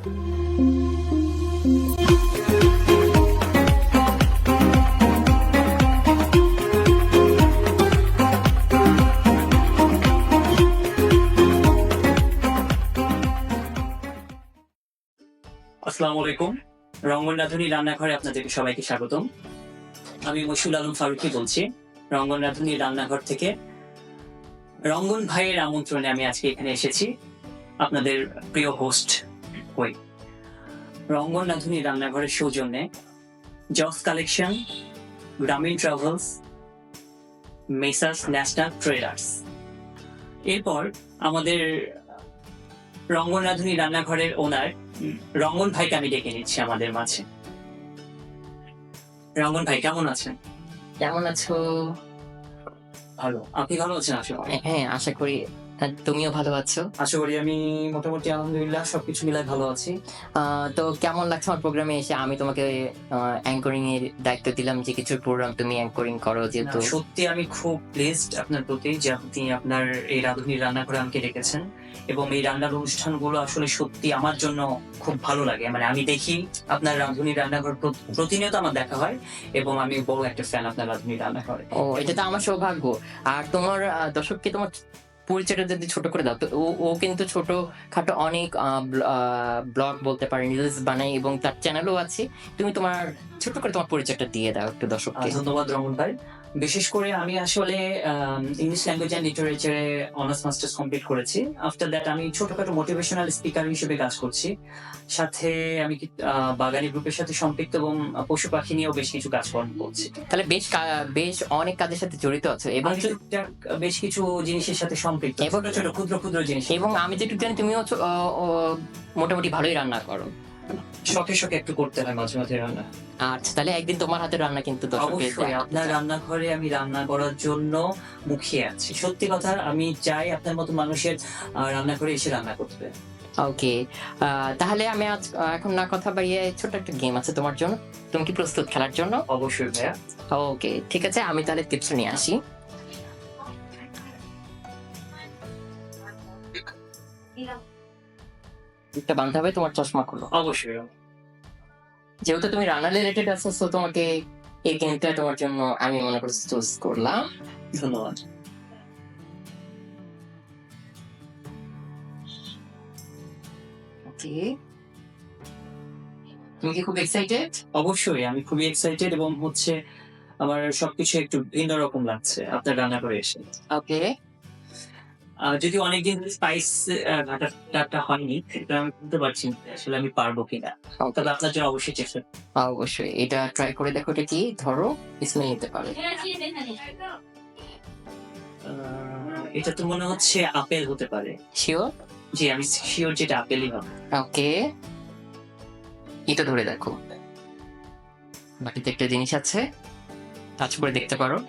আসসালামু আলাইকুম। রঙ্গন রাঁধুনি রান্নাঘরে আপনাদেরকে সবাইকে স্বাগতম। আমি মশিউল আলম ফারুকী বলছি রঙ্গন রাঁধুনি রান্নাঘর থেকে। রঙ্গন ভাইয়ের আমন্ত্রণে আমি আজকে এখানে এসেছি আপনাদের প্রিয় হোস্ট হই। রঙ্গন রাঁধুনি রান্নাঘরের সৌজন্যে জস কালেকশন, গ্রামীণ ট্রাভেলস, মেসার্স ন্যাশনাল ট্রেডার্স। এরপর আমাদের রঙ্গন রাঁধুনি রান্নাঘরের ওনার রঙ্গন ভাইকে আমি ডেকে নিচ্ছি আমাদের মাঝে। রঙ্গন ভাই কেমন আছেন? কেমন আছো? ভালো। আপনি ভালো আছেন? আশা করি। হ্যাঁ, আশা করি তুমিও ভালো আছো। আশা করি আমি মোটামুটি আলহামদুলিল্লাহ সবকিছু মিলাই ভালো আছি। তো কেমন লাগছে আমার প্রোগ্রামে এসে? আমি তোমাকে অ্যাঙ্করিং এর দায়িত্ব দিলাম যে কিছু প্রোগ্রাম তুমি অ্যাঙ্করিং করো, যেহেতু সত্যি আমি খুব প্লেসড আপনার প্রতি যে আপনি আপনার এই রাঁধুনি রান্নাঘরে আমাকে ডেকেছেন, এবং এই রান্নার অনুষ্ঠানগুলো আসলে সত্যি আমার জন্য খুব ভালো লাগে। মানে আমি দেখি আপনার রাঁধুনি রান্নাঘর প্রতিনিয়ত আমার দেখা হয়, এবং আমি বড় একটা ফ্যান আপনার রাঁধুনি রান্নাঘরে। ও, এটা তো আমার সৌভাগ্য। আর তোমার দর্শককে তোমার পরিচয়টা যদি ছোট করে দাও। তো ও কিন্তু ছোট খাটো অনেক ব্লগ বলতে পারেন, রিলস বানাই, এবং তার চ্যানেলও আছে। তুমি তোমার ছোট করে তোমার পরিচয়টা দিয়ে দাও একটু দর্শককে। ধন্যবাদ রমন ভাই। বিশেষ করে আমি আসলে ইংলিশ ল্যাঙ্গুয়েজ অ্যান্ড লিটারেচারে অনার্স মাস্টার্স কমপ্লিট করেছি। আফটার দ্যাট আমি ছোটখাটো মোটিভেশনাল স্পিকার হিসেবে কাজ করছি। সাথে আমি বাগানি গ্রুপের সাথে সম্পৃক্ত, এবং পশু পাখি নিয়েও বেশ কিছু কাজকর্ম করছি। তাহলে বেশ অনেক কাজের সাথে জড়িত আছে, এবং বেশ কিছু জিনিসের সাথে সম্পৃক্ত, এবং ছোট ক্ষুদ্র ক্ষুদ্র জিনিস। এবং আমি যেটুকু জানি তুমিও মোটামুটি ভালোই রান্না করো। শখে শখে একটু করতে হয় মাঝে মাঝে রান্না। আচ্ছা, তাহলে একদিন তোমার হাতের রান্না কিন্তু অবশ্যই আপনার রান্নাঘরে আমি রান্না করার জন্য মুখিয়ে আছি। সত্যি কথা, আমি চাই আপনার মতো মানুষের রান্নাঘরে এসে রান্না করতে। ওকে, তাহলে আমি আজ এখন না কথা বাড়িয়ে ছোট একটা গেম আছে তোমার জন্য। তুমি কি প্রস্তুত খেলার জন্য? অবশ্যই ভাইয়া। ওকে, ঠিক আছে, আমি তাহলে টিপস নিয়ে আসি। একটা বাঁধতে হবে, তোমার চশমা খুলো। অবশ্যই। যেহেতু তুমি রান্না রিলেটেড আছো, তো তোমাকে এই গেমটা তোমার জন্য আমি মনে করছি চুজ করলাম। ধন্যবাদ। ওকে, তুমি কি খুব এক্সাইটেড? অবশ্যই আমি খুবই এক্সাইটেড, এবং হচ্ছে আমার সবকিছু একটু ভিন্ন রকম লাগছে আপনার রান্না করে এসে। ওকে, যদি অনেকদিন স্পাইস ঘাটাটা হয়নি, সেটা আমি বলতে পারছি না আসলে আমি পারবো কিনা। তবে আপনার জন্য অবশ্যই চেষ্টা। অবশ্যই এটা ট্রাই করে দেখো। এটা কি, ধরো, স্মেল নিতে পারো। এটা তো মনে হচ্ছে আপেল হতে পারে। শিওর? জি, আমি শিওর যেটা আপেলই হবে। ওকে, এটা ধরে দেখো, বাটিতে একটা জিনিস আছে, টাচ করে দেখতে পারো।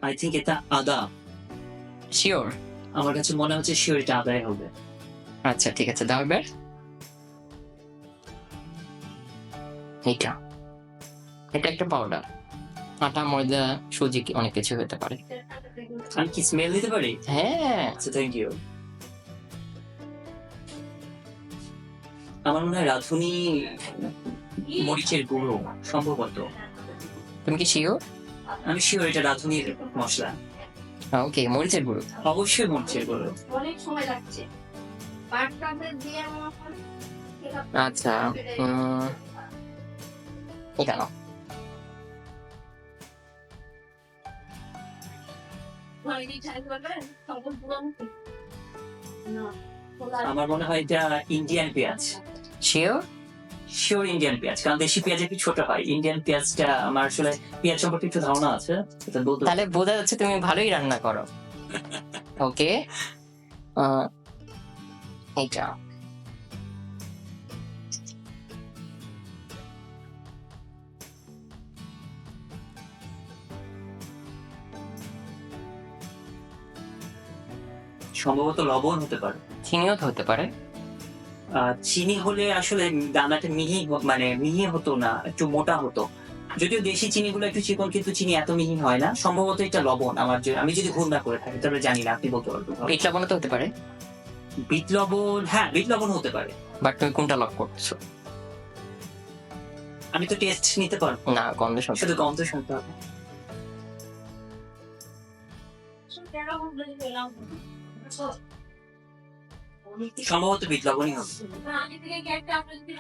আই থিঙ্ক এটা আদা। শিওর? আমার কাছে মনে হচ্ছে শিওর এটা আদাই হবে। আচ্ছা, ঠিক আছে, দাও এবার। এটা একটা পাউডার। আটা, ময়দা, সুজি, অনেক কিছু হতে পারে। আমি কি স্মেল দিতে পারি? হ্যাঁ। আচ্ছা, থ্যাংক ইউ। আমার মনে হয় রাঁধুনি মরিচের গুঁড়ো সম্ভবত। তুমি কি শিওর? আমি শিওর এটা রাঁধুনির মশলা। ওকে, মরিচের গুঁড়ো। অবশ্যই মরিচের গুঁড়ো। অনেক সময় লাগছে। আচ্ছা, এটা নাও। আমার মনে হয় এটা ইন্ডিয়ান পেঁয়াজ। শিওর? শিওর ইন্ডিয়ান পেঁয়াজ, কারণ দেশি পেঁয়াজ একটু ছোট হয়। ইন্ডিয়ান পেঁয়াজটা আমার আসলে পেঁয়াজ সম্পর্কে একটু ধারণা আছে। তাহলে বোঝা যাচ্ছে তুমি ভালোই রান্না করো। ওকে, এইটা সম্ভবত লবণ হতে পারে। চিনিও তো হতে পারে। চিনি হলে আসলে দানাটা মিহি, মানে মিহি হতো না, একটু মোটা হতো। যদিও দেশি চিনিগুলো একটু চিকন, কিন্তু চিনি এত মিহি হয় না। সম্ভবত এটা লবণ, আমি যদি ভুল না করে থাকি, তবে জানি না, আপনি বলতে পারবেন। বিট লবণ তো হতে পারে, বিট লবণ, হ্যাঁ বিট লবণ হতে পারে। বাট তুমি কোনটা লক করছো? আমি তো টেস্ট নিতে পারবো না, গন্ধ শুনতে শুধু গন্ধ শুনতে হবে। সম্ভবত বিট লবণই হবে।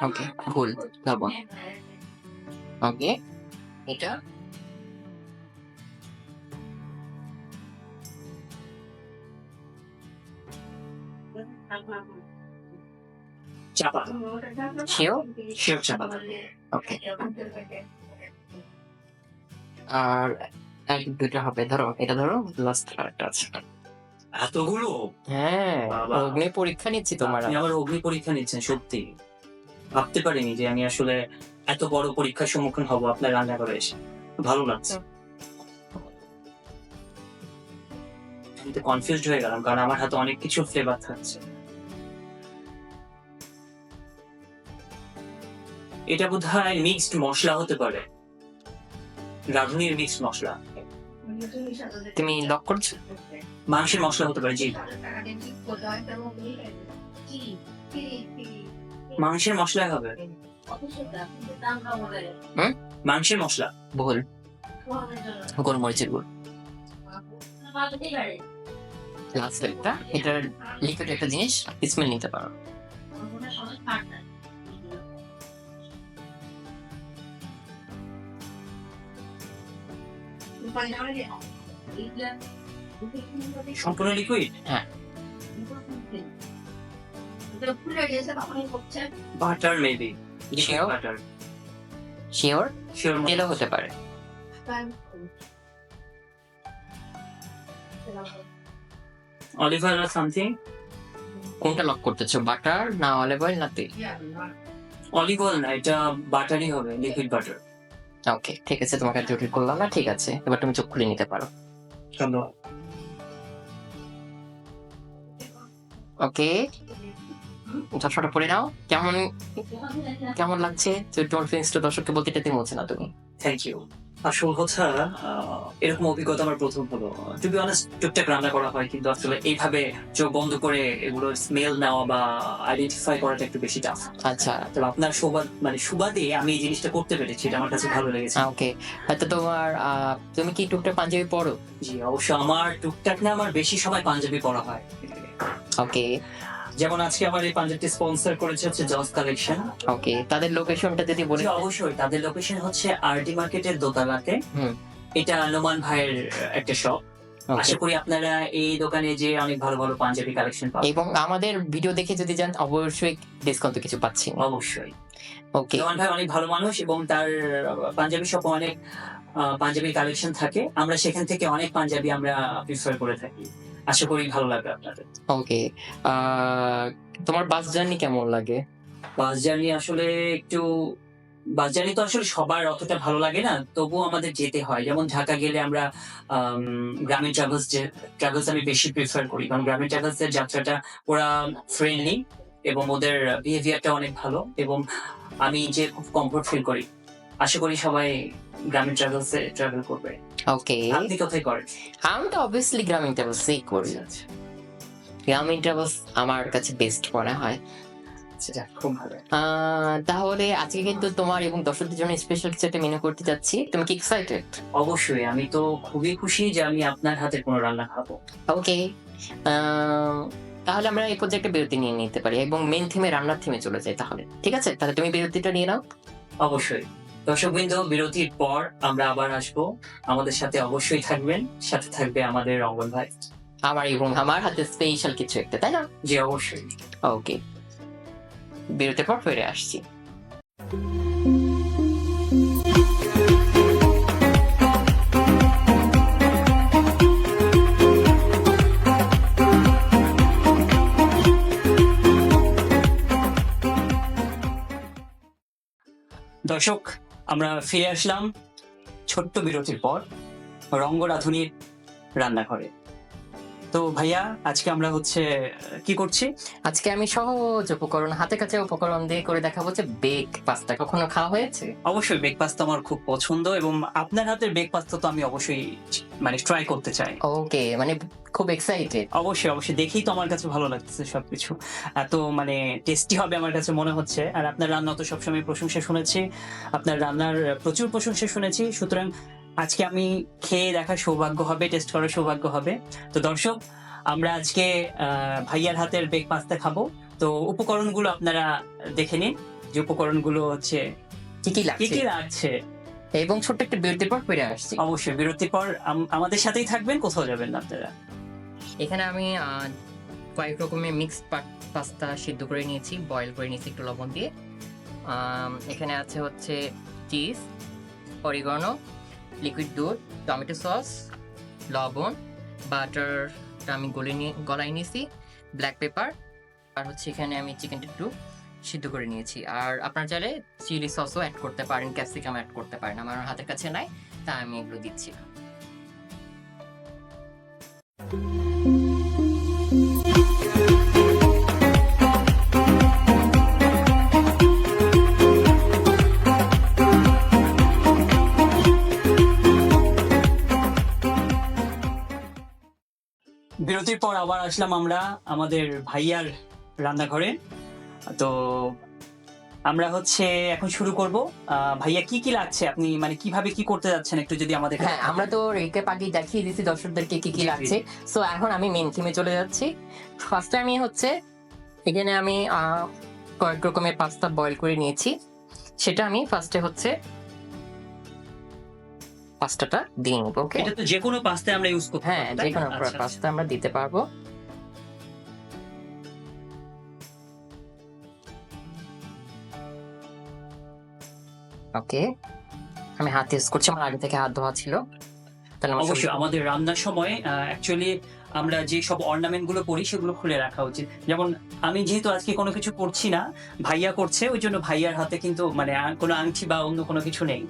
ওকে, ভুল লবণ। ওকে, এটা চাপা, সেও। শিওর চাপা। ওকে, আর এক দুইটা হবে। ধরো এটা, ধরো লাস্ট আরেকটা আছে। এতগুলো? হ্যাঁ, বাবা। অগ্নি পরীক্ষা নিচ্ছি তোমার। আপনি আবার অগ্নি পরীক্ষা নিচ্ছেন? সত্যি ভাবতে পারিনি যে আমি আসলে এত বড় পরীক্ষার সম্মুখীন হব আপনার রান্নাঘরে এসে। ভালো লাগছে। আমি তো কনফিউজড হয়ে গেলাম, কারণ আমার হাতে অনেক কিছু ফ্লেভার থাকছে। এটা বোধহয় মিক্সড মশলা হতে পারে, রাঁধুনির মিক্সড মশলা। তুমি লক করছো? মাংসের মশলা হতে পারে। জি, মাংসের মশলা হবে। মাংসের মশলা। ভুল, গোলমরিচের গুঁড়ো। লাস্ট একটা, এটার লিকুইড একটা জিনিস, স্মেল নিতে পারো। সম্পূর্ণ লিকুইড? হ্যাঁ। Butter maybe. Sure? Butter. Sure? Sure. তেলও হতে পারে। অলিভ অয়েল আর সামথিং। কোনটা লক করতেছো, বাটার না অলিভ অয়েল না তেল? অলিভ অয়েল না, এটা বাটারই হবে, লিকুইড বাটার। ওকে, ঠিক আছে, তোমাকে আর জটিল করলাম না। ঠিক আছে, এবার তুমি চোখ খুলে নিতে পারো। ধন্যবাদ। ওকে, চশমাটা পরে নাও। কেমন কেমন লাগছে? তোমার ফিলিংসটা দর্শককে বলতে এটাতে বলছে না তুমি। Thank you. আসল কথা, এরকম অভিজ্ঞতা আমার প্রথম হলো। টু বি অনেস্ট, টুকটাক রান্না করা হয়, কিন্তু আসলে এইভাবে চোখ বন্ধ করে এগুলো স্মেল নেওয়া বা আইডেন্টিফাই করাটা একটু বেশি টাফ। আচ্ছা, তবে আপনার সুবাদে আমি এই জিনিসটা করতে পেরেছি, এটা আমার কাছে ভালো লেগেছে। ওকে। হয়তো তোমার তুমি কি টুকটাক পাঞ্জাবি পরো? জি অবশ্যই, আমার টুকটাক না, আমার বেশি সময় পাঞ্জাবি পরা হয়। ওকে, যেমন আজকে আমার এই পাঞ্জাবিটি স্পন্সর করেছে হচ্ছে জজ কালেকশন। ওকে, তাদের লোকেশনটা যদি বলে। জি অবশ্যই, তাদের লোকেশন হচ্ছে আরডি মার্কেটের দোতলাতে। হুম। এটা নোমান ভাইয়ের একটা শপ। আশা করি আপনারা এই দোকানে যে অনেক ভালো ভালো পাঞ্জাবি কালেকশন পাবেন, এবং আমাদের ভিডিও দেখে যদি যান অবশ্যই ডিসকাউন্ট কিছু পাচ্ছি। অবশ্যই। ওকে, নোমান ভাই অনেক ভালো মানুষ, এবং তার পাঞ্জাবি শপে অনেক পাঞ্জাবি কালেকশন থাকে। আমরা সেখান থেকে অনেক পাঞ্জাবি আমরা প্রিফার করে থাকি। আশা করি ভালো লাগবে আপনাদের। ওকে। তোমার বাস জার্নি কেমন লাগে? বাস জার্নি আসলে বাস জার্নি তো আসলে সবার অতটা ভালো লাগে না, তবুও আমাদের যেতে হয়। যেমন ঢাকা গেলে আমরা গ্রামীণ ট্রাভেলস আমি বেশি প্রিফার করি, কারণ গ্রামীণ ট্রাভেলস এর যাত্রাটা ওরা ফ্রেন্ডলি এবং ওদের বিহেভিয়ারটা অনেক ভালো, এবং আমি যে খুব কমফোর্ট ফিল করি। আশা করি সবাই গ্রামীণ ট্রাভেলসে ট্রাভেল করবে। ওকে, আপনি কোথায় করেন? আমি তো অবভিয়াসলি গ্রামীণ ট্রাভেলসই করি। গ্রামীণ ট্রাভেলস আমার কাছে বেস্ট মনে হয়। সেটা খুব ভালো। তাহলে আজকে কিন্তু তোমার এবং দর্শকদের জন্য স্পেশাল কিছু একটা মেনু করতে যাচ্ছি। তুমি কি এক্সাইটেড? অবশ্যই, আমি তো খুবই খুশি যে আমি আপনার হাতের কোনো রান্না খাবো। ওকে, তাহলে আমরা এই পর্যায়ে একটা বিরতি নিয়ে নিতে পারি এবং মেন থিমে, রান্নার থিমে চলে যাই। তাহলে ঠিক আছে, তাহলে তুমি বিরতিটা নিয়ে নাও। অবশ্যই। দর্শকবৃন্দ, বিরতির পর আমরা আবার আসবো। আমাদের সাথে অবশ্যই থাকবেন, সাথে থাকবে আমাদের রঙ্গন ভাই। আমার হাতে স্পেশাল কিছু একটা, তাই না? জি অবশ্যই। ওকে, বিরতির পর ফিরে আসছি। দর্শক, আমরা ফিরে আসলাম ছোট্ট বিরতির পর রঙ্গরাধুনির রান্নাঘরে। তো ভাইয়া আজকে আমরা হচ্ছে কি করছি? আজকে আমি সহজ উপকরণ, হাতে কাছে উপকরণ দিয়ে করে দেখাবো যে বেক পাস্তা। কখনো খাওয়া হয়েছে? অবশ্যই বেক পাস্তা আমার খুব পছন্দ এবং আপনার হাতের বেক পাস্তা তো আমি অবশ্যই মানে ট্রাই করতে চাই। ওকে, মানে খুব এক্সাইটেড। অবশ্যই, অবশ্যই দেখেই তো আমার কাছে ভালো লাগতেছে সবকিছু। এত মানে টেস্টি হবে আমার কাছে মনে হচ্ছে। আর আপনার রান্না তো সবসময় প্রশংসা শুনেছি। আপনার রান্নার প্রচুর প্রশংসা শুনেছি। সুতরাং আজকে আমি খেয়ে দেখার সৌভাগ্য হবে, টেস্ট করার সৌভাগ্য হবে। তো দর্শক, আমরা আজকে ভাইয়ার হাতের বেক পাস্তা খাবো। তো উপকরণগুলো আপনারা দেখে নিন। যে উপকরণগুলো হচ্ছে কি কি কি লাগছে? কি লাগছে। এবং ছোট্ট একটা বিরতির পর ফিরে আসছি। অবশ্যই বিরতির পর আমাদের সাথেই থাকবেন, কোথাও যাবেন না আপনারা। এখানে আমি কয়েক রকমের মিক্সড পাস্তা সিদ্ধ করে নিয়েছি, বয়েল করে নিয়েছি একটু লবণ দিয়ে। এখানে আছে হচ্ছে চিজ, অরিগানো, লিকুইড দুধ, টমেটো সস, লবণ, বাটারটা আমি গলাই নিয়েছি, ব্ল্যাক পেপার, আর হচ্ছে এখানে আমি চিকেনটা একটু সিদ্ধ করে নিয়েছি। আর আপনার চাইলে চিলি সসও অ্যাড করতে পারেন, ক্যাপসিকাম অ্যাড করতে পারেন। আমার হাতের কাছে নাই, তাই আমি এগুলো দিচ্ছি না। বিরতির পর আবার আসলাম আমরা আমাদের ভাইয়ার রান্নাঘরে। তো আমরা হচ্ছে এখন শুরু করব। ভাইয়া কি কি লাগছে, আপনি মানে কিভাবে কি করতে যাচ্ছেন একটু যদি আমাদের। হ্যাঁ, আমরা তো রিক্যাপ আগেই দেখিয়ে দিয়েছি দর্শকদেরকে কি কি জি, জি। লাগছে। সো এখন আমি মেন থিমে চলে যাচ্ছি। ফার্স্টে আমি হচ্ছে এখানে আমি কয়েক রকমের পাস্তা বয়েল করে নিয়েছি। সেটা আমি ফার্স্টে হচ্ছে পাস্তাটা দিয়ে নেব। ওকে, এটা তো যে কোনো পাস্তায় আমরা ইউজ করতে হ্যাঁ, পারবো, যে তাই না? কোনো আচ্ছা, আচ্ছা। পাস্তা আমরা দিতে পারবো। ওকে, আমি হাত ইউজ করছি, আমার আগে থেকে হাত ধোয়া ছিল। তাহলে আমার অবশ্যই আমাদের রান্নার সময় অ্যাকচুয়ালি আমরা যে সব অর্নামেন্ট গুলো পরি সেগুলো খুলে রাখা উচিত। যেমন আমি যেহেতু আজকে কোনো কিছু করছি না, ভাইয়া করছে, ওই জন্য ভাইয়ার হাতে কিন্তু মানে কোনো আংটি বা অন্য কোনো কিছু নেই।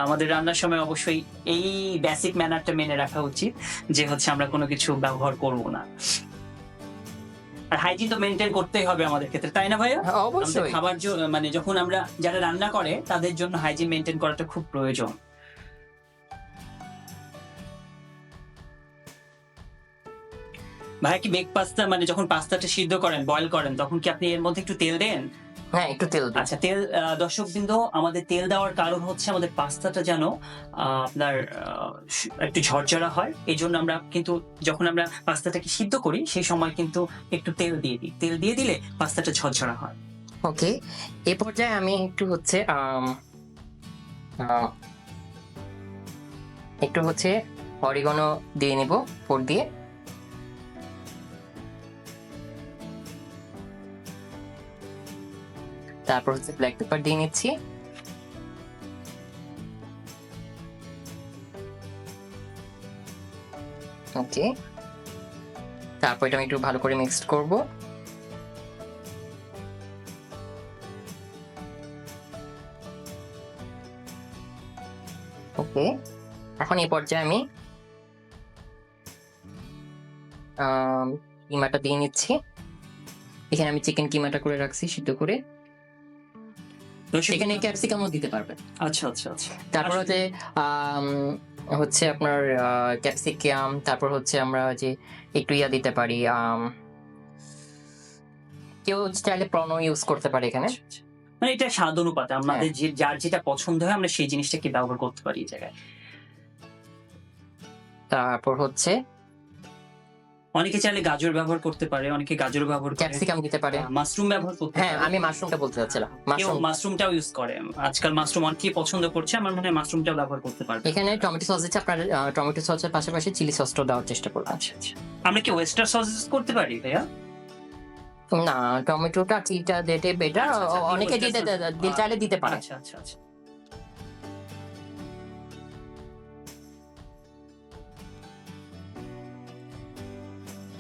আমাদের রান্নার সময় অবশ্যই এই বেসিক ম্যানারটা মেনে রাখা উচিত যে হচ্ছে আমরা কোনো কিছু ব্যবহার করব না। আর হাইজিন তো মেনটেন করতেই হবে আমাদের ক্ষেত্রে, তাই না ভাইয়া? হ্যাঁ, আমাদের অবশ্যই। খাবার মানে যখন আমরা যারা রান্না করে তাদের জন্য হাইজিন মেনটেন করাটা খুব প্রয়োজন। ভাইয়া কি বেক পাস্তা মানে যখন পাস্তাটা সিদ্ধ করেন, বয়েল করেন, তখন কি আপনি এর মধ্যে একটু তেল দেন? হ্যাঁ, একটু তেল দিই। আচ্ছা, তেল দর্শকবৃন্দ, আমাদের তেল দেওয়ার কারণ হচ্ছে আমাদের পাস্তাটা যেন আপনার একটু ঝরঝরা হয়। এজন্য আমরা কিন্তু যখন আমরা পাস্তাটাকে সিদ্ধ করি সেই সময় কিন্তু একটু তেল দিয়ে দিই। তেল দিয়ে দিলে পাস্তাটা ঝরঝরা হয়। ওকে, এই পর্যায়ে আমি একটু হচ্ছে একটু হচ্ছে অরিগানো দিয়ে নিব উপর দিয়ে। তারপর হচ্ছে ব্ল্যাক পেপার দিয়ে নিচ্ছি। ওকে, তারপর এটা আমি একটু ভালো করে মিক্সড করব। ওকে, এখন এই পর্যায়ে আমি কিমাটা দিয়ে নিচ্ছি। এখানে আমি চিকেন কিমাটা করে রাখছি সিদ্ধ করে। এখানে ক্যাপসিকামও দিতে পারবেন। আচ্ছা, আচ্ছা, আচ্ছা। তারপর হচ্ছে হচ্ছে আপনার ক্যাপসিকাম, তারপর হচ্ছে আমরা যে একটু ইয়া দিতে পারি, কেউ চাইলে প্রনও ইউজ করতে পারে এখানে। আচ্ছা, আচ্ছা। মানে এটা স্বাদ অনুপাতে আমাদের যার যেটা পছন্দ হয় আমরা সেই জিনিসটাকে ব্যবহার করতে পারি এই জায়গায়। তারপর হচ্ছে অনেকে চাইলে গাজর ব্যবহার করতে পারে, অনেকে গাজর ব্যবহার করে, ক্যাপসিকাম দিতে পারে। মাশরুম ব্যবহার করতে হ্যাঁ, পারে। আমি মাশরুমটা বলতে চাচ্ছিলাম। কেউ মাশরুমটাও ইউজ করে। আজকাল মাশরুম অনেকেই পছন্দ করছে, আমার মনে হয় মাশরুমটাও ব্যবহার করতে পারবে। এখানে টমেটো সস দিচ্ছে, আপনার টমেটো সসের পাশাপাশি চিলি সসটাও দেওয়ার চেষ্টা করবেন। আচ্ছা, আচ্ছা। আমরা কি ওয়েস্টার সস ইউজ করতে পারি ভাইয়া? না, টমেটোটা কিটা দিতে বেটার। আচ্ছা, আচ্ছা, অনেকে দিতে চাইলে দিতে পারে। আচ্ছা, আচ্ছা, আচ্ছা।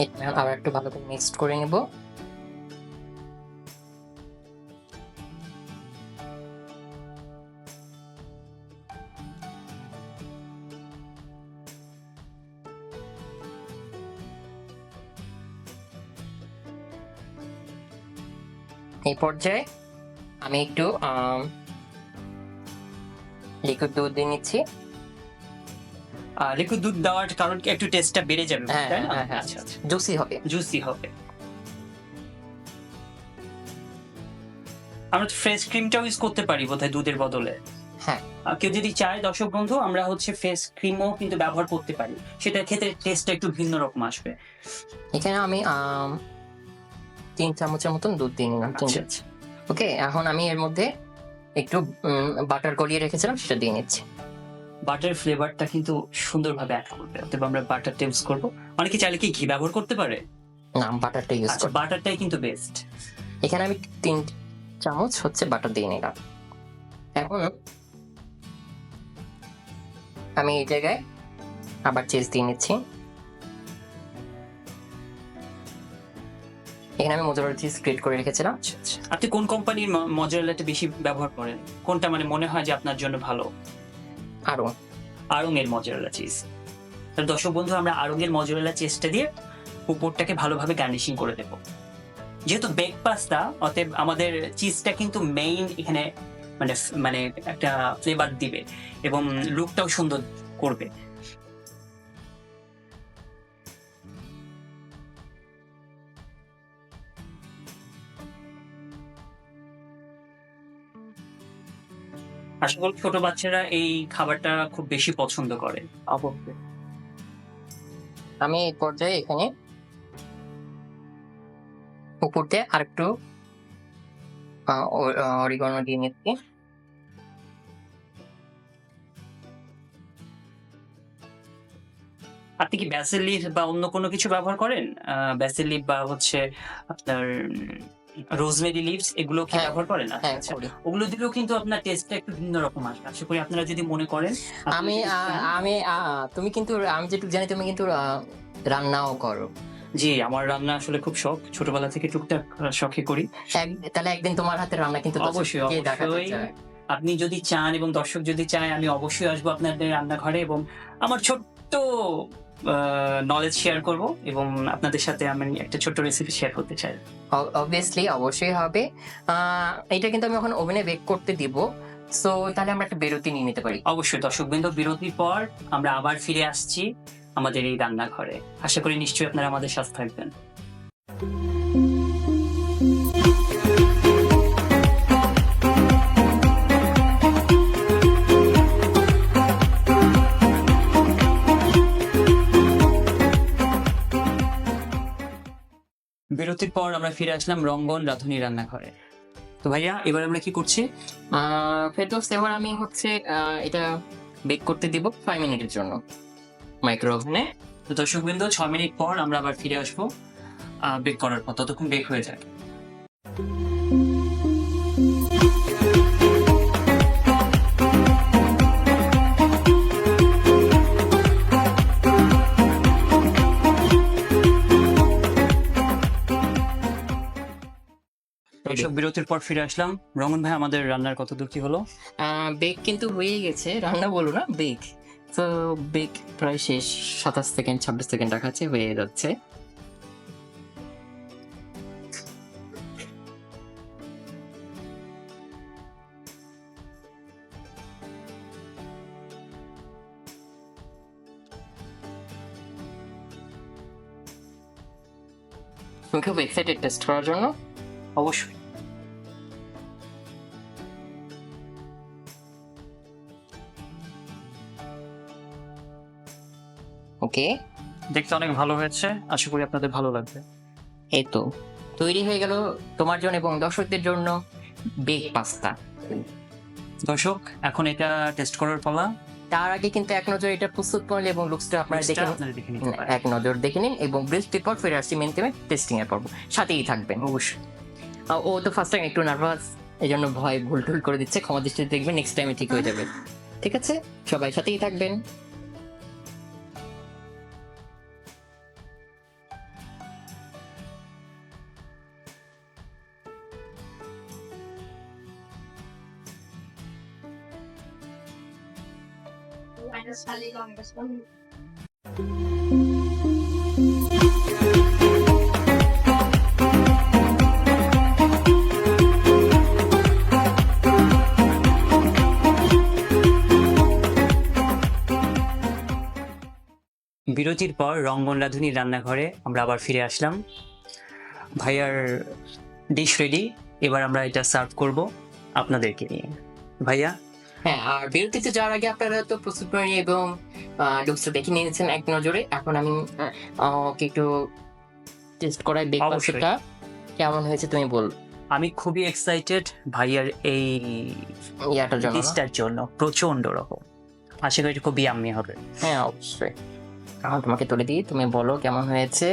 এটা আবার একটু ভালো করে মিক্সড করে নেব। এই পর্যায়ে আমি একটু লিকুইড দুধ দিয়ে নিচ্ছি। লিকুইড দুধ দেওয়ার কারণ কি একটু টেস্টটা বেড়ে যাবে, হ্যাঁ, তাই না? হ্যাঁ, হ্যাঁ। আচ্ছা আচ্ছা, জুসি হবে। জুসি হবে। আমরা ফ্রেশ ক্রিমটাও ইউজ করতে পারি বোধহয় দুধের বদলে। হ্যাঁ। কেউ যদি চায়, দর্শক বন্ধু, আমরা হচ্ছে ফ্রেশ ক্রিমও কিন্তু ব্যবহার করতে পারি, সেটা খেতে টেস্টটা একটু ভিন্ন রকম আসবে। এখানে আমি 3 চামচের মতন দুধ দিয়ে নিলাম। আচ্ছা আচ্ছা, ওকে, এখন আমি এর মধ্যে একটু বাটার গলিয়ে রেখেছিলাম, সেটা দিয়ে নিচ্ছি। বাটার ফ্লেভারটা কিন্তু সুন্দরভাবে অ্যাড করবে, অতএব আমরা বাটারটা ইউজ করব। অনেকে চাইলে কি ঘি ব্যবহার করতে পারে? না, বাটারটা ইউজ আচ্ছা, করব। বাটারটাই কিন্তু বেস্ট। এখানে আমি 3 চামচ হচ্ছে বাটার দিয়ে নিলাম। এখন আমি এই জায়গায় আবার চিজ দিয়ে নিচ্ছি। এখানে আমি মোজারেলা চিজ গ্রেট করে রেখেছিলাম। আচ্ছা আচ্ছা, আপনি কোন কোম্পানির মজারেলাটা বেশি ব্যবহার করেন? কোনটা মানে মনে হয় যে আপনার জন্য ভালো? আরও আড়ং এর মজারেলা চিজ। তাহলে দর্শক বন্ধু, আমরা আড়ং এর মজারেলা চিজটা দিয়ে উপরটাকে ভালোভাবে গার্নিশিং করে দেব। যেহেতু বেক পাস্তা, অতএব আমাদের চিজটা কিন্তু মেইন এখানে মানে মানে একটা ফ্লেভার দিবে এবং লুকটাও সুন্দর করবে। আশা করি ছোট বাচ্চারা এই খাবারটা খুব বেশি পছন্দ করে। অবশ্যই। আমি এই পর্যায়ে এখানে উপর দিয়ে আরেকটু অরিগানো দিয়ে নিচ্ছি। আপনি কি ব্যাসিল লিফ বা অন্য কোনো কিছু ব্যবহার করেন? ব্যাসিল লিফ বা হচ্ছে আপনার রোজমেরি লিভস, এগুলো কি হ্যাঁ, ব্যবহার করেন? হ্যাঁ, আচ্ছা, করি। ওগুলো দিলেও কিন্তু আপনার টেস্টটা একটু ভিন্ন রকম আসবে। আশা করি আপনারা যদি মনে করেন। আমি তুমি কিন্তু, আমি যেটুকু জানি তুমি কিন্তু রান্নাও করো। জি, আমার রান্না আসলে খুব শখ, ছোটবেলা থেকে টুকটাক শখে করি। তাহলে একদিন তোমার হাতে রান্না কিন্তু অবশ্যই, দর্শককে দেখাতে অবশ্যই। চাই। আপনি যদি চান এবং দর্শক যদি চায়, আমি অবশ্যই আসবো আপনাদের রান্নাঘরে এবং আমার ছোট্ট নলেজ শেয়ার করব এবং আপনাদের সাথে আমি একটা ছোট্ট রেসিপি শেয়ার করতে চাই। অবভিয়াসলি, অবশ্যই হবে। এটা কিন্তু আমি এখন ওভেনে বেক করতে দিব। সো তাহলে আমরা একটা বিরতি নিয়ে নিতে পারি। অবশ্যই দর্শকবৃন্দ, বিরতির পর আমরা আবার ফিরে আসছি আমাদের এই রান্নাঘরে। আশা করি নিশ্চয়ই আপনারা আমাদের সাথে থাকবেন। বিরতির পর আমরা ফিরে আসলাম রঙ্গন রাঁধুনি রান্নাঘরে। তো ভাইয়া, এবার আমরা কি করছি? ফেটোস এবার আমি হচ্ছে এটা বেক করতে দিব 5 মিনিটের জন্য মাইক্রো ওভেনে। তো দর্শকবৃন্দ, 6 মিনিট পর আমরা আবার ফিরে আসবো বেক করার পর। ততক্ষণ বেক হয়ে যায়। দর্শক, বিরতির পর ফিরে আসলাম। রঙ্গন ভাই, আমাদের রান্নার কত দূর কি হলো? বেক কিন্তু হয়ে গেছে, রান্না বলো না, বেক। তো বেক প্রায় শেষ, 27 সেকেন্ড 26 সেকেন্ড রাখাচ্ছে, হয়ে যাচ্ছে। তুমি খুব এক্সাইটেড টেস্ট করার জন্য? অবশ্যই। ওকে, দেখতে অনেক ভালো হয়েছে, আশা করি আপনাদের ভালো লাগবে। এই তো তৈরি হয়ে গেল তোমার জন্য এবং দর্শকদের জন্য বেক পাস্তা। দর্শক, এখন এটা টেস্ট করার পালা। তার আগে কিন্তু এক নজর এটা প্রস্তুত করলে এবং লুকসটা আপনারা দেখে আপনারা দেখে নিতে পারেন। এক নজর দেখে নিন এবং বৃষ্টির পর ফিরে আসছি মেন টেমে টেস্টিং এর পর্ব। সাথেই থাকবেন। অবশ্যই। ও তো ফার্স্ট টাইম একটু নার্ভাস, এই জন্য ভয় ভুল টুল করে দিচ্ছে, ক্ষমা দৃষ্টিতে দেখবেন, নেক্সট টাইমে ঠিক হয়ে যাবে। ঠিক আছে, সবাই সাথেই থাকবেন। বিরতির পর রঙ্গন রাঁধুনির রান্নাঘরে আমরা আবার ফিরে আসলাম। ভাইয়ার ডিশ রেডি, এবার আমরা এটা সার্ভ করব আপনাদেরকে নিয়ে। ভাইয়া, হ্যাঁ, আর বিরতিতে যাওয়ার আগে আপনারা তো প্রস্তুত করে নিয়ে এবং লুকসটা দেখে নিয়েছেন এক নজরে। এখন আমি ওকে একটু টেস্ট করাই ব্রেকফাস্টটা কেমন হয়েছে তুমি বল। আমি খুবই এক্সাইটেড ভাইয়ার এই ইয়াটার জন্য না? ডিশটার জন্য, প্রচন্ড রকম। আশা করি খুব ইয়াম্মি হবে। হ্যাঁ অবশ্যই। এখন তোমাকে তুলে দিই, তুমি বলো কেমন হয়েছে।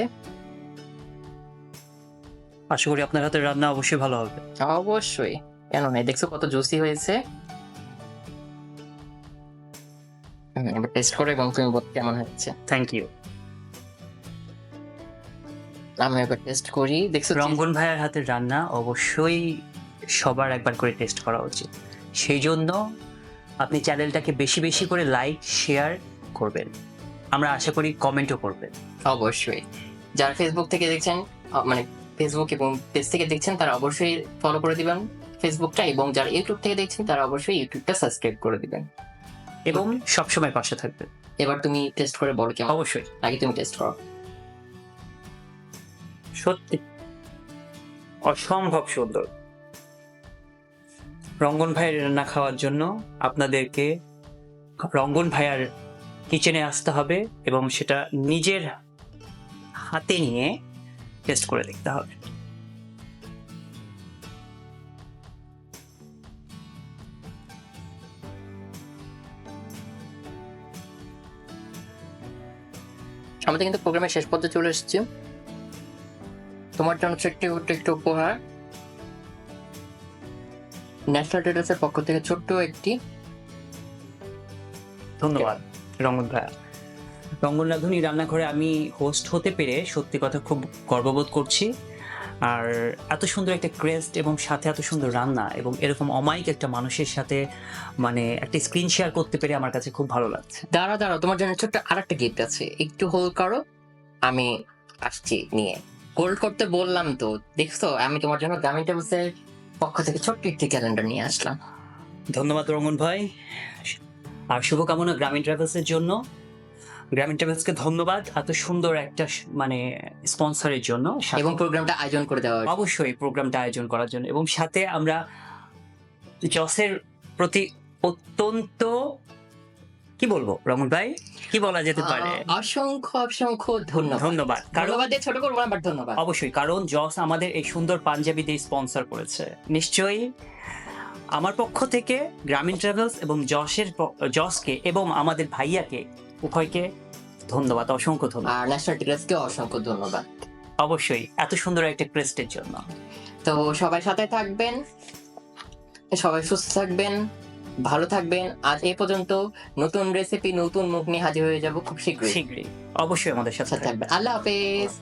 আশা করি আপনার হাতের রান্না অবশ্যই ভালো হবে। অবশ্যই, কেন নয়, দেখছো কত জুসি হয়েছে। এবার টেস্ট করো এবং তুমি বল কেমন হয়েছে। Thank you. আমি একবার টেস্ট করি, দেখছো রঙ্গন ভাইয়ার হাতের রান্না অবশ্যই সবার একবার করে টেস্ট করা উচিত। সেই জন্য আপনি চ্যানেলটাকে বেশি বেশি করে লাইক শেয়ার করবেন, আমরা আশা করি কমেন্টও করবেন। অবশ্যই। যারা ফেসবুক থেকে দেখছেন, মানে ফেসবুক এবং পেজ থেকে দেখছেন, তারা অবশ্যই ফলো করে দিবেন ফেসবুকটা, এবং যারা ইউটিউব থেকে দেখছেন তারা অবশ্যই ইউটিউবটা সাবস্ক্রাইব করে দিবেন এবং সবসময় পাশে থাকবেন। এবার তুমি টেস্ট করে বলো কেমন। অবশ্যই। আগে তুমি টেস্ট করো। সত্যি অসম্ভব সুন্দর। রঙ্গন ভাইয়ের রান্না খাওয়ার জন্য আপনাদেরকে রঙ্গন ভাইয়ার কিচেনে আসতে হবে এবং সেটা নিজের হাতে নিয়ে টেস্ট করে দেখতে হবে। আমাদের কিন্তু প্রোগ্রামের শেষ পর্যায়ে চলে এসেছি। তোমার জন্য ছোট্ট একটু উপহার, ন্যাশনাল ট্রেডার্সের পক্ষ থেকে ছোট্ট একটি। ধন্যবাদ রঙ্গন ভাইয়া। রঙ্গন রাঁধুনি রান্নাঘরে আমি হোস্ট হতে পেরে সত্যি কথা খুব গর্ববোধ করছি। আর এত সুন্দর একটা ক্রেস্ট এবং সাথে এত সুন্দর রান্না এবং এরকম অমায়িক একটা মানুষের সাথে মানে একটা স্ক্রিন শেয়ার করতে পেরে আমার কাছে খুব ভালো লাগছে। দাঁড়াও, তোমার জন্য ছোট্ট আরেকটা গিফট আছে, একটু হোল্ড করো, আমি আসছি নিয়ে। হোল্ড করতে বললাম তো, দেখছো আমি তোমার জন্য গ্রামীণ ট্রাভেলসের পক্ষ থেকে ছোট্ট একটি ক্যালেন্ডার নিয়ে আসলাম। ধন্যবাদ রঙ্গন ভাই, আর শুভকামনা গ্রামীণ ট্রাভেলসের জন্য। গ্রামীণ ট্রাভেলসকে ধন্যবাদ এত সুন্দর একটা মানে স্পন্সরের জন্য এবং প্রোগ্রামটা আয়োজন করে দেওয়া হয়েছে। অবশ্যই প্রোগ্রামটা আয়োজন করার জন্য, এবং সাথে আমরা জসের প্রতি অত্যন্ত কি বলবো রমন ভাই, কি বলা যেতে পারে, অসংখ্য ধন্যবাদ। ধন্যবাদ। ধন্যবাদ দিয়ে ছোট করবো না, বাট ধন্যবাদ অবশ্যই, কারণ জস আমাদের এই সুন্দর পাঞ্জাবি দিয়ে স্পন্সর করেছে। নিশ্চয়ই আমার পক্ষ থেকে গ্রামীণ ট্রাভেলস এবং জসকে এবং আমাদের ভাইয়াকে উভয়কে ধন্যবাদ, অসংখ্য ধন্যবাদ। আর ন্যাশনাল ট্রেডার্সকে অসংখ্য ধন্যবাদ অবশ্যই এত সুন্দর একটা ক্রেস্টের জন্য। তো সবাই সাথে থাকবেন, সবাই সুস্থ থাকবেন, ভালো থাকবেন। আজ এই পর্যন্ত। নতুন রেসিপি নতুন মুখ নিয়ে হাজির হয়ে যাব খুব শীঘ্রই। অবশ্যই আমাদের সাথে থাকবেন। আল্লাহ হাফেজ।